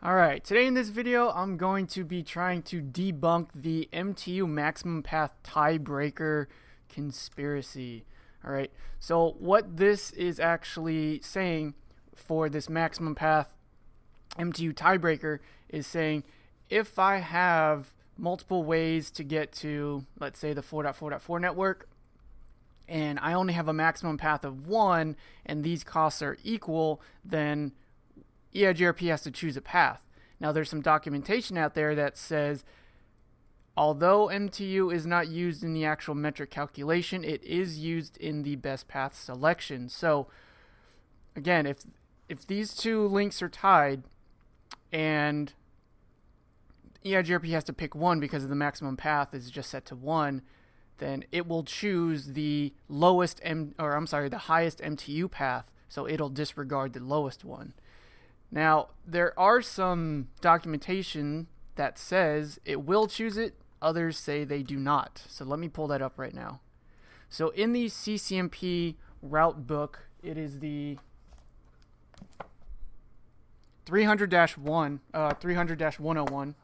Alright, today in this video I'm going to be trying to debunk the MTU maximum path tiebreaker conspiracy. Alright, so what this is actually saying for this maximum path MTU tiebreaker is saying if I have multiple ways to get to, let's say, the 4.4.4 network, and I only have a maximum path of 1 and these costs are equal, then EIGRP has to choose a path. Now there's some documentation out there that says although MTU is not used in the actual metric calculation, it is used in the best path selection. So again, if these two links are tied and EIGRP has to pick one because the maximum path is just set to 1, then it will choose the highest MTU path, so it'll disregard the lowest one. Now, there are some documentation that says it will choose it, others say they do not. So let me pull that up right now. So in the CCNP route book, it is the 300-101.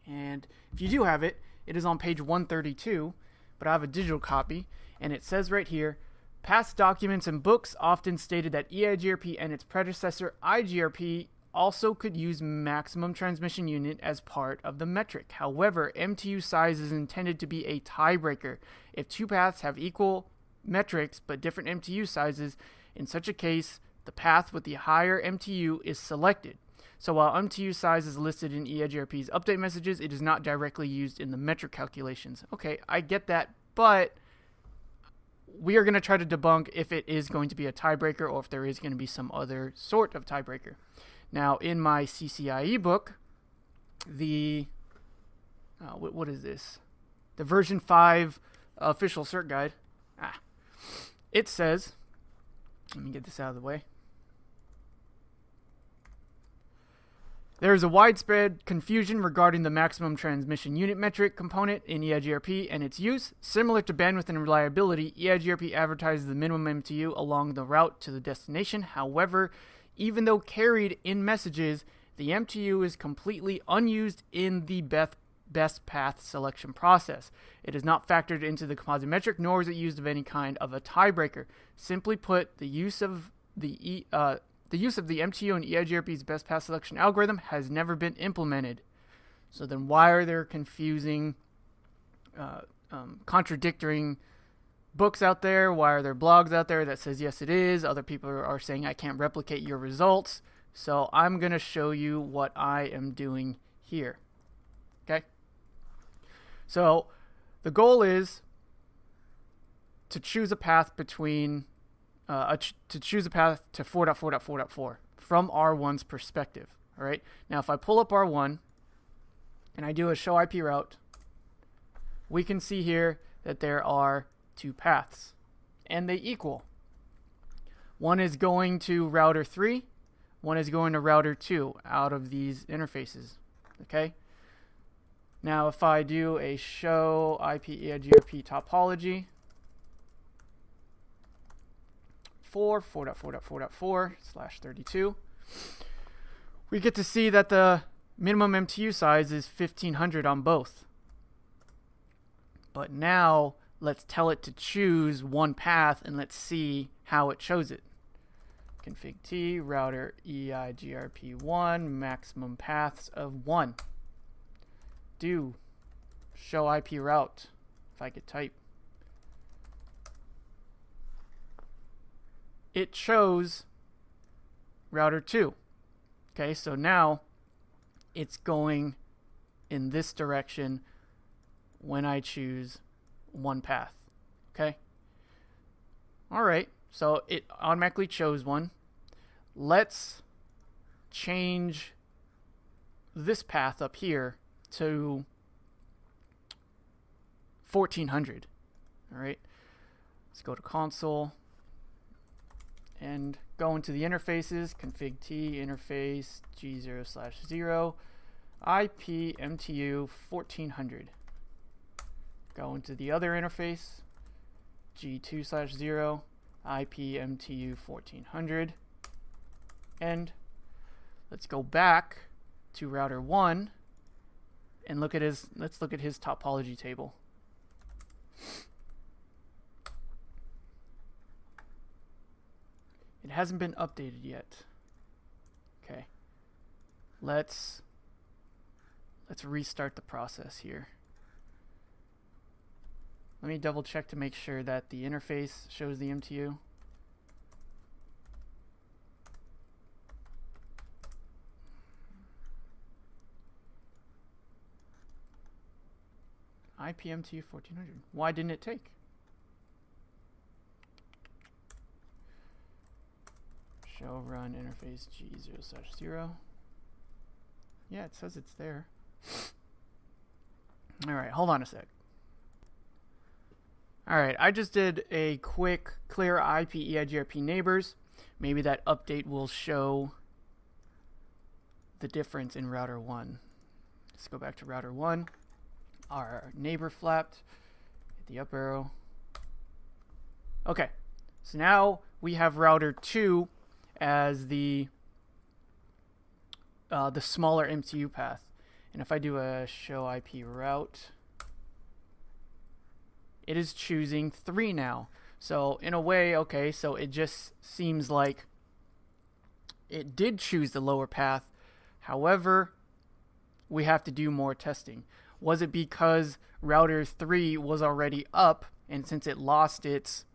And if you do have it, it is on page 132, but I have a digital copy, and it says right here, past documents and books often stated that EIGRP and its predecessor EIGRP also could use maximum transmission unit as part of the metric. However, MTU size is intended to be a tiebreaker. If two paths have equal metrics but different MTU sizes, in such a case, the path with the higher MTU is selected. So while MTU size is listed in EIGRP's update messages, it is not directly used in the metric calculations. Okay, I get that, but we are going to try to debunk if it is going to be a tiebreaker or if there is going to be some other sort of tiebreaker. Now, in my CCIE book, the what is this? The version 5 official cert guide. It says, let me get this out of the way. There is a widespread confusion regarding the maximum transmission unit metric component in EIGRP and its use. Similar to bandwidth and reliability, EIGRP advertises the minimum MTU along the route to the destination. However, even though carried in messages, the MTU is completely unused in the best path selection process. It is not factored into the composite metric, nor is it used of any kind of a tiebreaker. Simply put, the use of the MTU in EIGRP's best path selection algorithm has never been implemented. So then why are there confusing, contradicting books out there? Why are there blogs out there that says yes it is? Other people are saying I can't replicate your results. So I'm going to show you what I am doing here. Okay? So the goal is to choose a path between to choose a path to 4.4.4.4 from R1's perspective. All right. Now, if I pull up R1 and I do a show IP route, we can see here that there are two paths, and they equal. One is going to router 3, one is going to router 2 out of these interfaces. Okay. Now, if I do a show IP EIGRP topology, 4.4.4.4/32, we get to see that the minimum MTU size is 1500 on both. But now let's tell it to choose one path and let's see how it chose it. Config T router EIGRP1 maximum paths of 1. Do show IP route if I could type. It chose router 2. Okay, so now it's going in this direction when I choose one path. Okay? Alright, so it automatically chose one. Let's change this path up here to 1400. Alright, let's go to console and go into the interfaces, config T interface G0/0 IP MTU 1400. Go into the other interface, G2/0 IP MTU 1400, and let's go back to router 1 and let's look at his topology table. It hasn't been updated yet. Okay. Let's restart the process here. Let me double check to make sure that the interface shows the MTU. IP MTU 1400. Why didn't it take? Show run interface G0/0. Yeah, it says it's there. Alright, hold on a sec. Alright, I just did a quick clear IP EIGRP neighbors. Maybe that update will show the difference in router 1. Let's go back to router 1. Our neighbor flapped. Hit the up arrow. Okay, so now we have router 2 as the smaller MTU path. And if I do a show IP route, it is choosing 3 now. So in a way, okay, so it just seems like it did choose the lower path. However, we have to do more testing. Was it because router 3 was already up, and since it lost its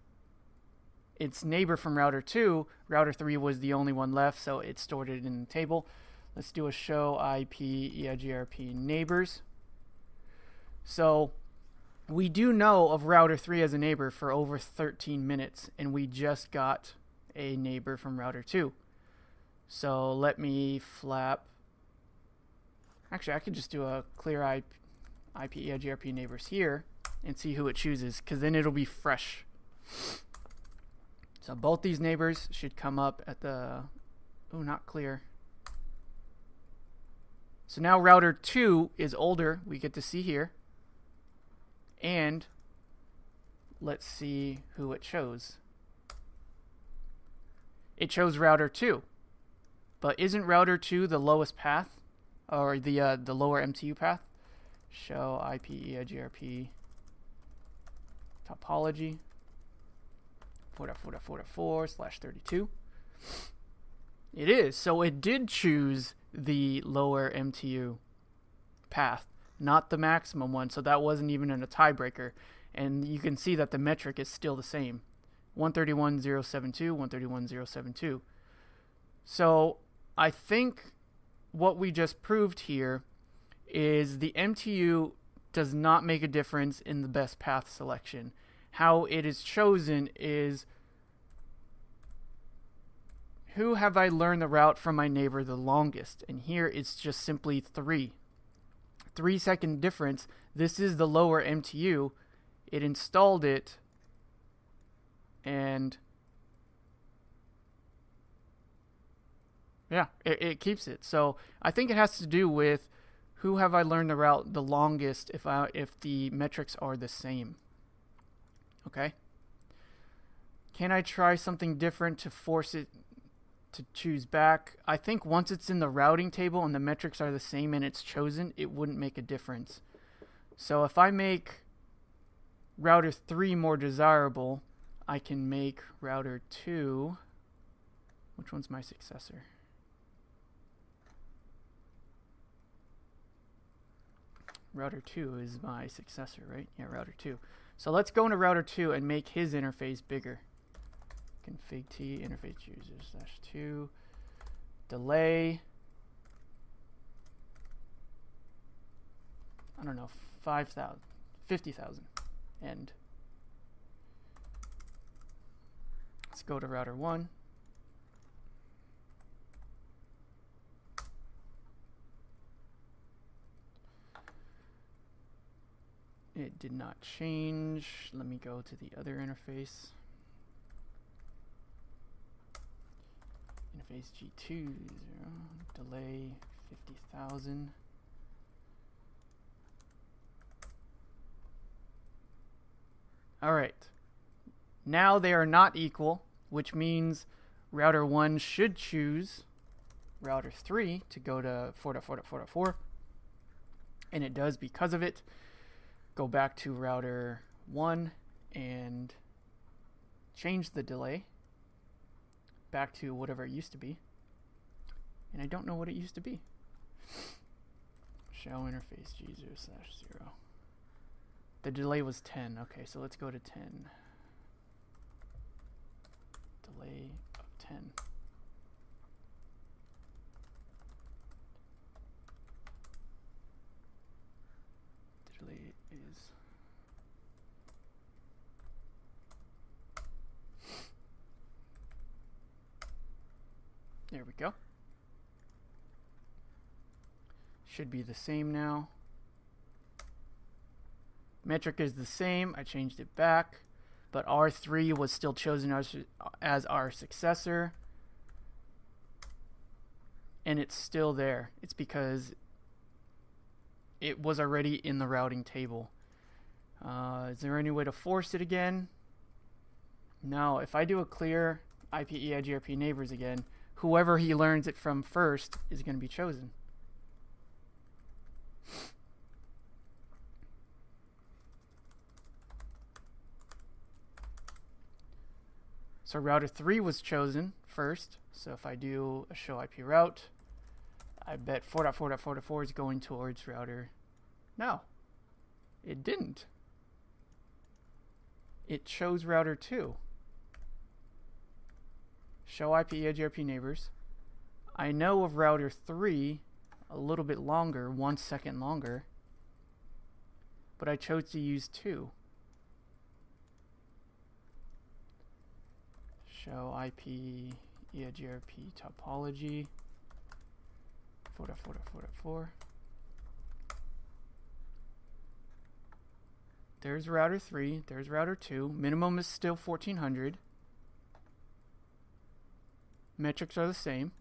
neighbor from router 2, router 3 was the only one left, so it stored it in the table. Let's do a show IP EIGRP neighbors. So we do know of router 3 as a neighbor for over 13 minutes, and we just got a neighbor from router 2. So let me flap. Actually, I could just do a clear IP EIGRP neighbors here and see who it chooses, because then it'll be fresh. So both these neighbors should come up at the... Oh, not clear. So now router 2 is older. We get to see here. And let's see who it chose. It chose router 2. But isn't router 2 the lowest path? Or the lower MTU path? Show IP EIGRP topology 4.4.4.4/32. It is. So it did choose the lower MTU path, not the maximum one. So that wasn't even in a tiebreaker. And you can see that the metric is still the same. 131.072, 131.072. So I think what we just proved here is the MTU does not make a difference in the best path selection. How it is chosen is, who have I learned the route from my neighbor the longest? And here it's just simply 3. 3-second difference. This is the lower MTU. It installed it, and yeah, it keeps it. So I think it has to do with who have I learned the route the longest if the metrics are the same. Okay. Can I try something different to force it to choose back? I think once it's in the routing table and the metrics are the same and it's chosen, it wouldn't make a difference. So if I make router 3 more desirable, I can make router 2. Which one's my successor? Router 2 is my successor, right? Yeah, router 2. So let's go into router 2 and make his interface bigger. Config T interface user/2 delay. I don't know, 5,000, 50,000. End. Let's go to router 1. It did not change. Let me go to the other interface. Interface G2, 0, delay 50,000. All right. Now they are not equal, which means router 1 should choose router 3 to go to 4.4.4.4, and it does because of it. Go back to router 1 and change the delay back to whatever it used to be. And I don't know what it used to be. Show interface G0/0. The delay was 10. Okay, so let's go to 10. Delay of 10. The delay is... There we go. Should be the same now. Metric is the same. I changed it back, but R3 was still chosen as our successor, and it's still there. It's because it was already in the routing table. Is there any way to force it again? No. If I do a clear IP EIGRP neighbors again, whoever he learns it from first is going to be chosen. So router 3 was chosen first. So if I do a show IP route, I bet 4.4.4.4 is going towards router. No, it didn't. It chose router 2. Show IP EIGRP neighbors. I know of router 3 a little bit longer, 1 second longer, but I chose to use 2. Show IP EIGRP topology 4.4.4.4. There's router 3, there's router 2. Minimum is still 1400. Metrics are the same,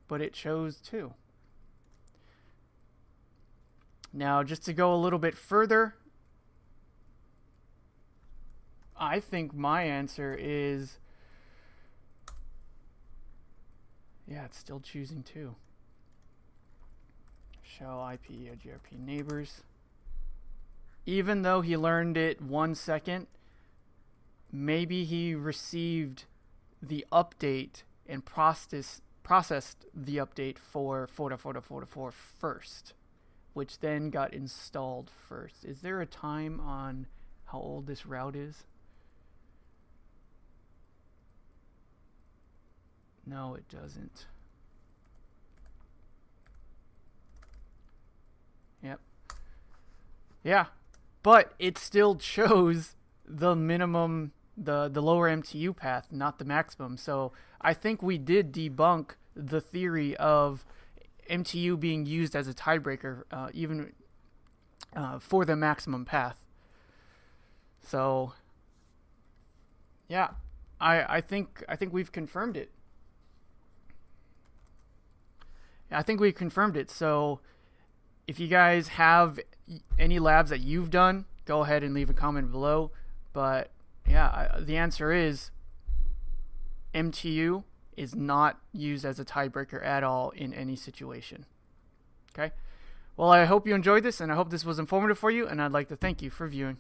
but it chose 2. Now, just to go a little bit further, I think my answer is, yeah, it's still choosing 2. Show IP EIGRP neighbors. Even though he learned it 1 second, maybe he received the update and processed the update for 4.4.4.4 first, which then got installed first. Is there a time on how old this route is? No, it doesn't. Yep. Yeah, but it still chose the minimum, the lower MTU path, not the maximum. So I think we did debunk the theory of MTU being used as a tiebreaker, even for the maximum path. So yeah, I think we've confirmed it. I think we confirmed it. So if you guys have any labs that you've done, go ahead and leave a comment below. But yeah, the answer is MTU is not used as a tiebreaker at all in any situation. Okay? Well, I hope you enjoyed this, and I hope this was informative for you, and I'd like to thank you for viewing.